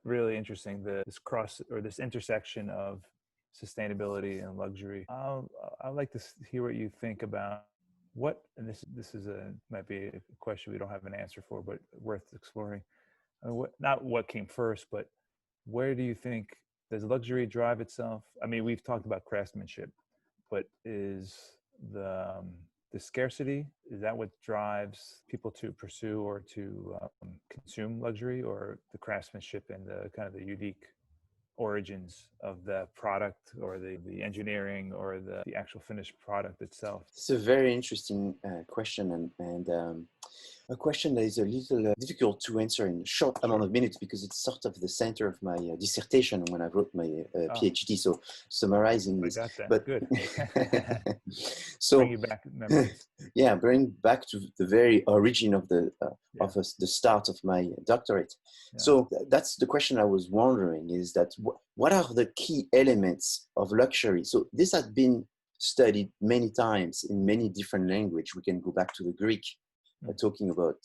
really interesting. This cross or this intersection of sustainability and luxury. I'd like to hear what you think about what, and this is might be a question we don't have an answer for, but worth exploring. Not what came first, but where do you think, does luxury drive itself? I mean, we've talked about craftsmanship, but is the scarcity, is that what drives people to pursue or to consume luxury, or the craftsmanship and the kind of the unique origins of the product, or the engineering, or the actual finished product itself? It's a very interesting question, and a question that is a little difficult to answer in a short amount of minutes, because it's sort of the center of my dissertation when I wrote my Ph.D. So summarizing this, got that. But Good. So bring you back memories. Yeah, bring back to the very origin of the start of my doctorate. Yeah. So that's the question I was wondering, is that what are the key elements of luxury? So this has been studied many times in many different languages. We can go back to the Greek, talking about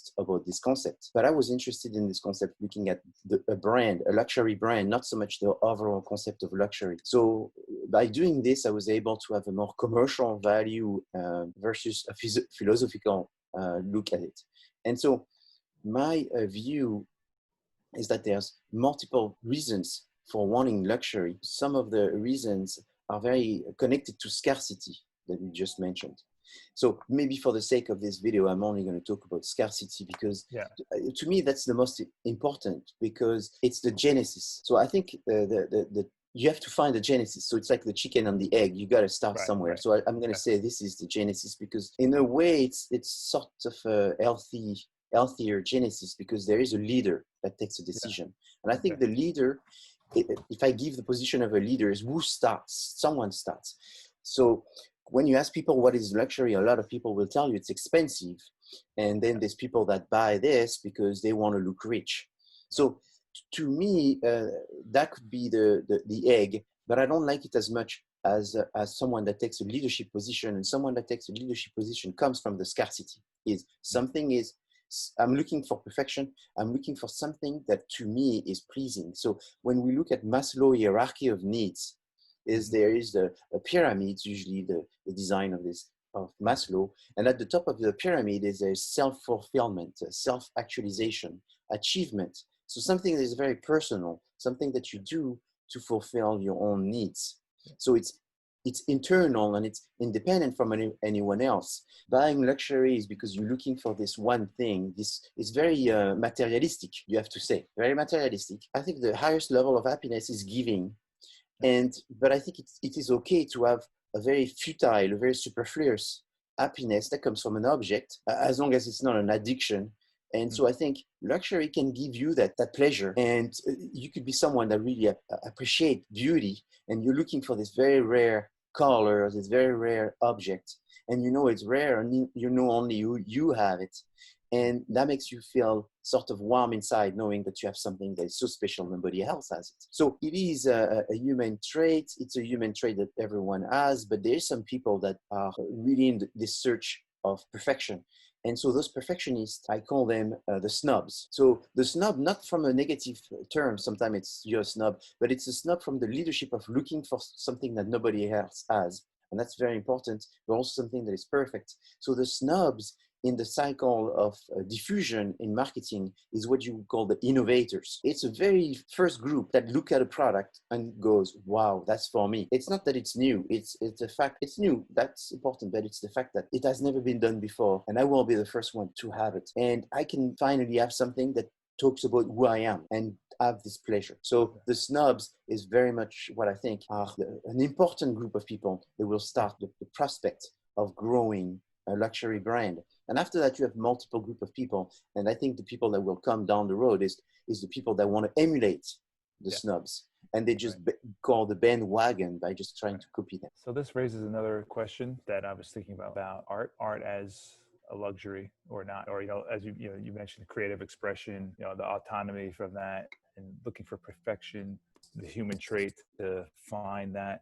this concept. But I was interested in this concept looking at a brand, a luxury brand, not so much the overall concept of luxury. So by doing this, I was able to have a more commercial value versus a philosophical look at it. And so my view is that there's multiple reasons for wanting luxury. Some of the reasons are very connected to scarcity that we just mentioned. So maybe for the sake of this video, I'm only going to talk about scarcity, because to me, that's the most important, because it's the genesis. So I think you have to find the genesis. So it's like the chicken and the egg. You got to start somewhere. Right. So I'm going to say this is the genesis, because in a way, it's sort of a healthier genesis, because there is a leader that takes a decision. And I think the leader, if I give the position of a leader, is who starts. Someone starts. So when you ask people what is luxury, a lot of people will tell you it's expensive. And then there's people that buy this because they want to look rich. So to me, that could be the egg, but I don't like it as much as someone that takes a leadership position. And someone that takes a leadership position comes from the scarcity. I'm looking for perfection. I'm looking for something that to me is pleasing. So when we look at Maslow's hierarchy of needs, there is a pyramid, usually the design of Maslow, and at the top of the pyramid is a self-fulfillment, self-actualization, achievement. So something that is very personal, something that you do to fulfill your own needs. So it's internal and it's independent from anyone else. Buying luxury is because you're looking for this one thing. This is very materialistic, you have to say, very materialistic. I think the highest level of happiness is giving. But I think it is okay to have a very futile, a very superfluous happiness that comes from an object, as long as it's not an addiction. And so I think luxury can give you that pleasure. And you could be someone that really appreciate beauty, and you're looking for this very rare color, this very rare object, and you know it's rare, and you know only you have it. And that makes you feel sort of warm inside, knowing that you have something that is so special nobody else has it. So it is a human trait. It's a human trait that everyone has, but there's some people that are really in this search of perfection. And so those perfectionists, I call them the snobs. So the snob, not from a negative term, sometimes you're a snob, but it's a snob from the leadership of looking for something that nobody else has. And that's very important, but also something that is perfect. So the snobs in the cycle of diffusion in marketing is what you call the innovators. It's a very first group that look at a product and goes, wow, that's for me. It's not that it's new. It's a fact. It's new. That's important, but it's the fact that it has never been done before, and I will be the first one to have it. And I can finally have something that talks about who I am and have this pleasure. So the snobs is very much what I think are an important group of people that will start the prospect of growing a luxury brand. And after that, you have multiple group of people. And I think the people that will come down the road is the people that want to emulate the snobs. And they just call the bandwagon by just trying to copy them. So this raises another question that I was thinking about art as a luxury or not, or, as you mentioned, creative expression, the autonomy from that, and looking for perfection, the human trait to find that.